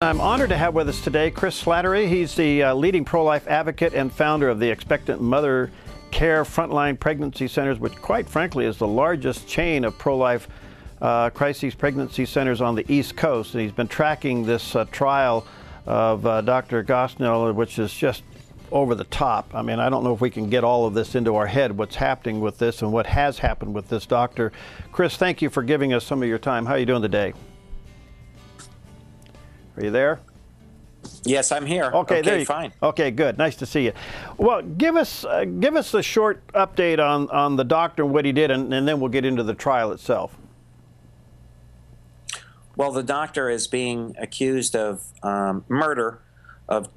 I'm honored to have with us today Chris Slattery. He's the leading pro-life advocate and founder of the Expectant Mother Care FrontLine Pregnancy Centers, which quite frankly is the largest chain of pro-life crisis pregnancy centers on the East Coast. And he's been tracking this trial of Dr. Gosnell, which is just over the top. I mean, I don't know if we can get all of this into our head, what's happening with this and what has happened with this doctor. Chris, thank you for giving us some of your time. How are you doing today? Are you there? Yes, I'm here. Okay, there you fine. Okay, good. Nice to see you. Well, give us a short update on the doctor and what he did, and then we'll get into the trial itself. Well, the doctor is being accused of murder of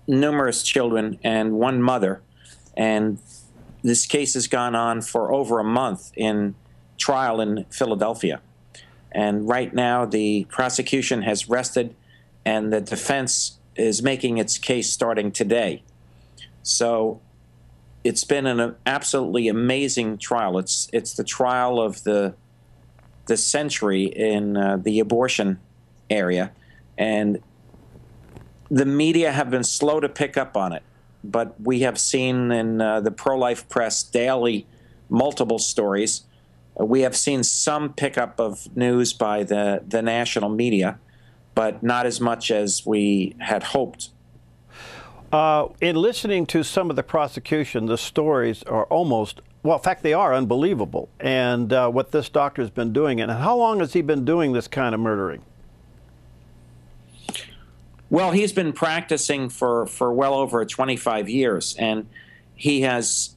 numerous children and one mother, and this case has gone on for over a month in trial in Philadelphia. And right now, the prosecution has rested, and the defense is making its case starting today. So it's been an absolutely amazing trial. It's the trial of the century in the abortion area, and the media have been slow to pick up on it. But we have seen in the pro-life press daily multiple stories. We have seen some pickup of news by the national media, but not as much as we had hoped. In listening to some of the prosecution, the stories are almost, well, in fact, they are unbelievable. And what this doctor has been doing, and how long has he been doing this kind of murdering? Well, he's been practicing for well over 25 years, and he has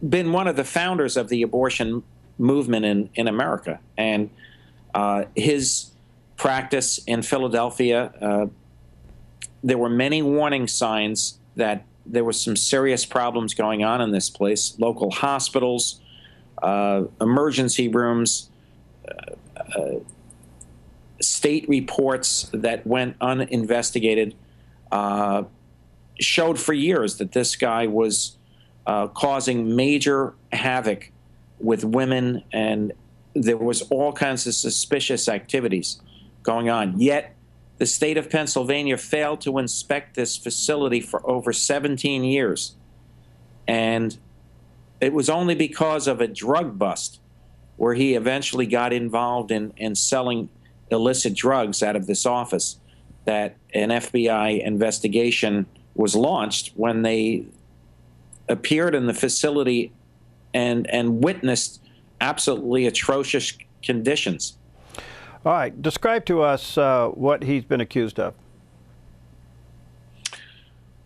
been one of the founders of the abortion movement in America. And his practice in Philadelphia, there were many warning signs that there were some serious problems going on in this place. Local hospitals, emergency rooms, state reports that went uninvestigated showed for years that this guy was causing major havoc with women, and there was all kinds of suspicious activities going on. Yet the state of Pennsylvania failed to inspect this facility for over 17 years. And it was only because of a drug bust where he eventually got involved in selling illicit drugs out of this office that an FBI investigation was launched, when they appeared in the facility and witnessed absolutely atrocious conditions. All right, describe to us what he's been accused of.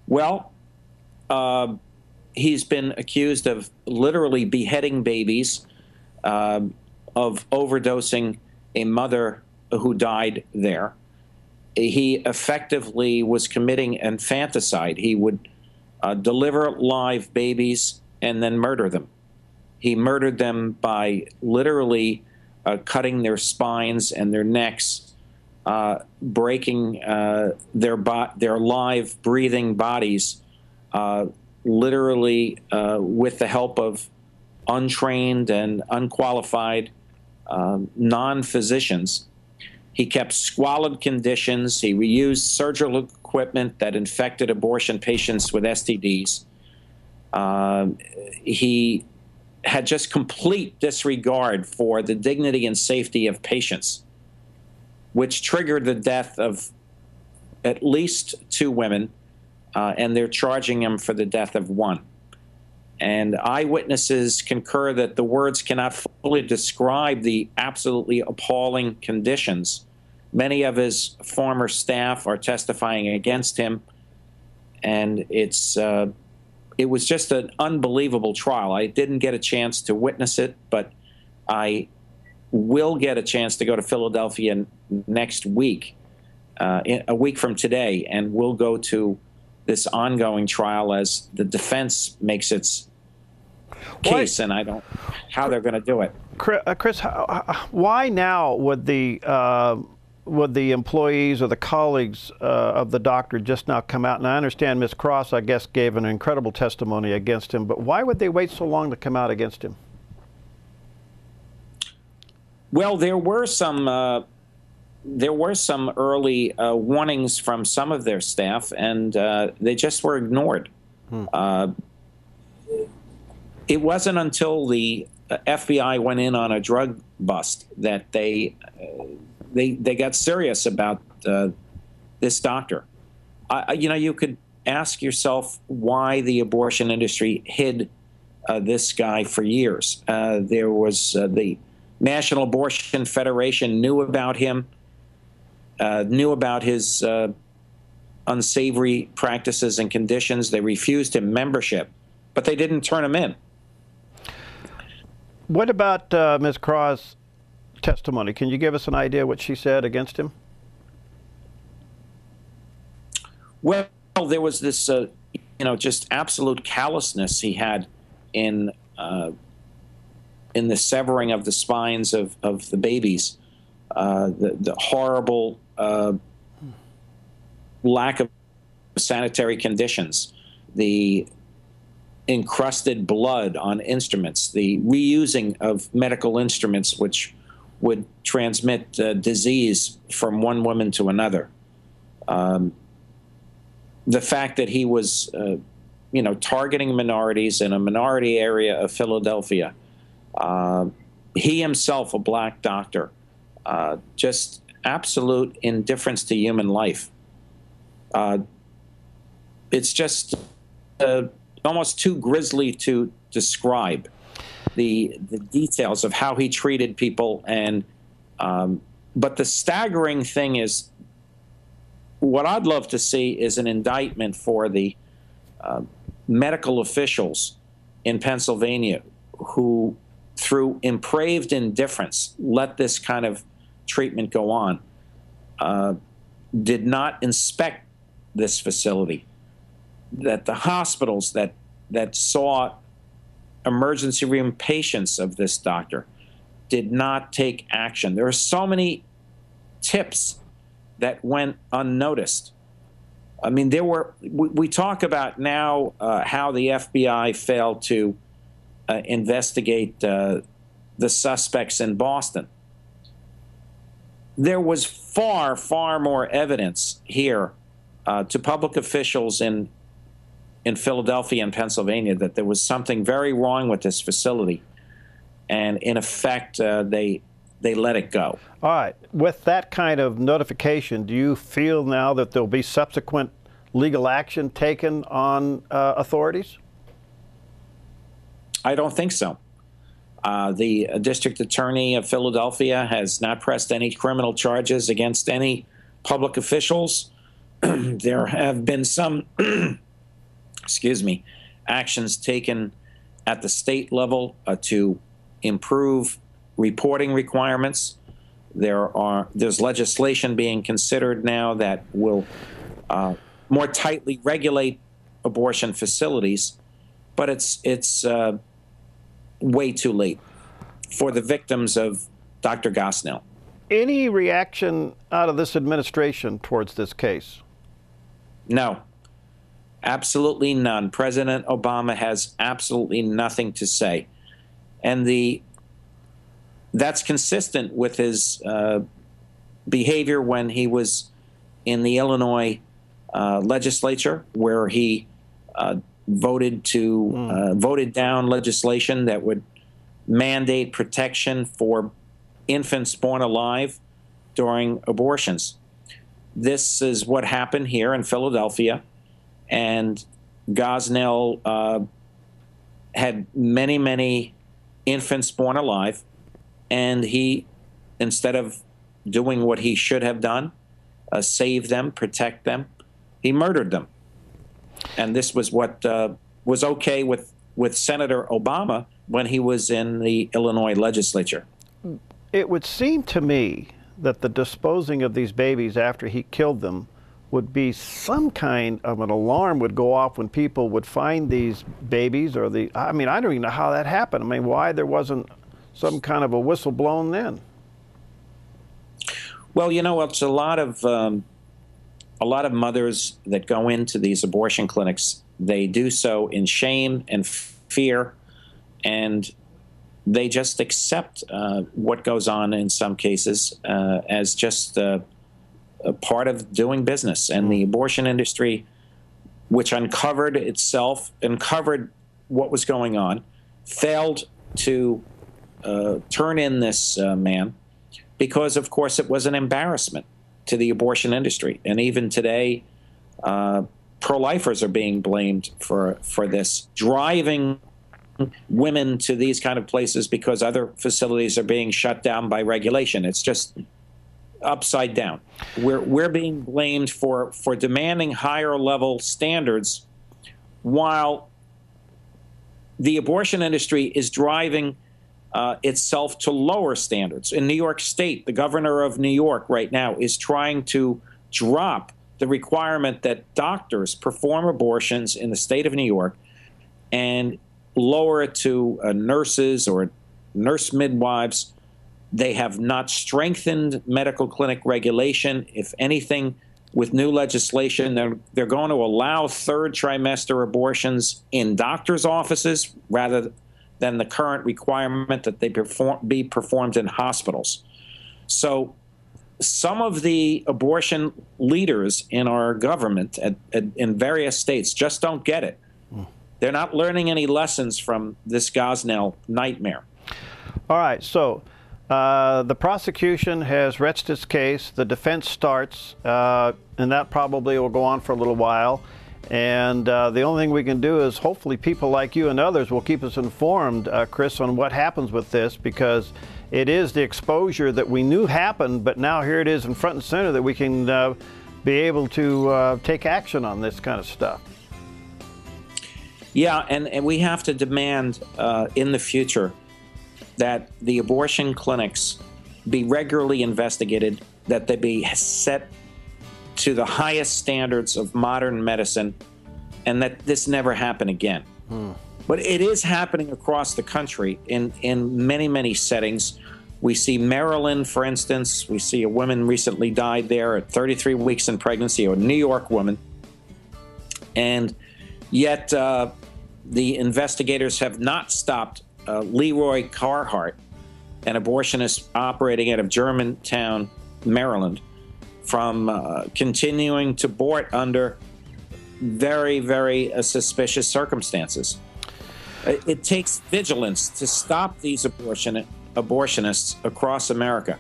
Well, he's been accused of literally beheading babies, of overdosing a mother who died there. He effectively was committing infanticide. He would deliver live babies and then murder them. He murdered them by literally cutting their spines and their necks, breaking their live, breathing bodies, literally with the help of untrained and unqualified non-physicians. He kept squalid conditions. He reused surgical equipment that infected abortion patients with STDs. He had just complete disregard for the dignity and safety of patients, which triggered the death of at least 2 women, and they're charging him for the death of 1. And eyewitnesses concur that the words cannot fully describe the absolutely appalling conditions. Many of his former staff are testifying against him, and it was just an unbelievable trial. I didn't get a chance to witness it, but I will get a chance to go to Philadelphia next week, a week from today, and we'll go to this ongoing trial as the defense makes its case, and I don't know how they're going to do it. Chris, why now would the employees or the colleagues of the doctor just now come out? And I understand Ms. Cross, I guess, gave an incredible testimony against him, but why would they wait so long to come out against him? Well, there were some there were some early warnings from some of their staff, and they just were ignored. It wasn't until the FBI went in on a drug bust that they got serious about this doctor. You know, you could ask yourself why the abortion industry hid this guy for years. There was the National Abortion Federation knew about him, knew about his unsavory practices and conditions. They refused him membership, but they didn't turn him in. What about Ms. Craw's testimony? Can you give us an idea what she said against him? Well, there was this, you know, just absolute callousness he had in the severing of the spines of the babies, the horrible lack of sanitary conditions, the encrusted blood on instruments, the reusing of medical instruments which would transmit disease from one woman to another. The fact that he was, you know, targeting minorities in a minority area of Philadelphia. He himself, a black doctor, just absolute indifference to human life. It's just almost too grisly to describe the details of how he treated people. And but the staggering thing is, what I'd love to see is an indictment for the medical officials in Pennsylvania who, through impraved indifference, let this kind of treatment go on, did not inspect this facility, that the hospitals that saw emergency room patients of this doctor did not take action. There are so many tips that went unnoticed. I mean, we talk about now how the FBI failed to investigate the suspects in Boston. There was far, far more evidence here to public officials in Philadelphia and Pennsylvania that there was something very wrong with this facility. And in effect, they let it go. All right. With that kind of notification, do you feel now that there'll be subsequent legal action taken on authorities? I don't think so. The district attorney of Philadelphia has not pressed any criminal charges against any public officials. There have been some, excuse me, actions taken at the state level to improve reporting requirements. There's legislation being considered now that will more tightly regulate abortion facilities, but it's way too late for the victims of Dr. Gosnell. Any reaction out of this administration towards this case? No, absolutely none. President Obama has absolutely nothing to say. And that's consistent with his behavior when he was in the Illinois legislature, where he voted down legislation that would mandate protection for infants born alive during abortions. This is what happened here in Philadelphia, and Gosnell had many, many infants born alive, and he, instead of doing what he should have done, save them, protect them, he murdered them. And this was what was okay with Senator Obama when he was in the Illinois legislature. It would seem to me that the disposing of these babies after he killed them would be some kind of an alarm would go off when people would find these babies, or I mean, I don't even know how that happened. I mean, why there wasn't some kind of a whistle blown then? Well, you know, it's a lot of mothers that go into these abortion clinics. They do so in shame and fear, and they just accept what goes on in some cases as just a part of doing business. And the abortion industry, which uncovered what was going on, failed to turn in this man because, of course, it was an embarrassment to the abortion industry. And even today, pro-lifers are being blamed for this, driving women to these kind of places because other facilities are being shut down by regulation. It's just upside down. We're being blamed for demanding higher level standards while the abortion industry is driving itself to lower standards. In New York State, the governor of New York right now is trying to drop the requirement that doctors perform abortions in the state of New York and lower it to nurses or nurse midwives. They have not strengthened medical clinic regulation. If anything, with new legislation, they're going to allow third trimester abortions in doctors' offices rather than the current requirement that they be performed in hospitals. So some of the abortion leaders in our government in various states just don't get it. They're not learning any lessons from this Gosnell nightmare. All right, so the prosecution has retched its case. The defense starts, and that probably will go on for a little while. And the only thing we can do is hopefully people like you and others will keep us informed, Chris, on what happens with this, because it is the exposure that we knew happened, but now here it is in front and center that we can be able to take action on this kind of stuff. Yeah, and we have to demand in the future that the abortion clinics be regularly investigated, that they be set to the highest standards of modern medicine, and that this never happen again. But it is happening across the country in many, many settings. We see Maryland, for instance. We see a woman recently died there at 33 weeks in pregnancy, a New York woman. And yet the investigators have not stopped Leroy Carhart, an abortionist operating out of Germantown, Maryland, from continuing to abort under very, very suspicious circumstances. It takes vigilance to stop these abortionists across America.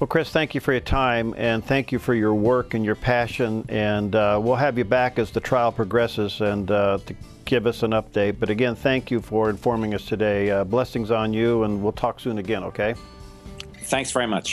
Well, Chris, thank you for your time, and thank you for your work and your passion, and we'll have you back as the trial progresses and to give us an update. But again, thank you for informing us today. Blessings on you, and we'll talk soon again, okay? Thanks very much.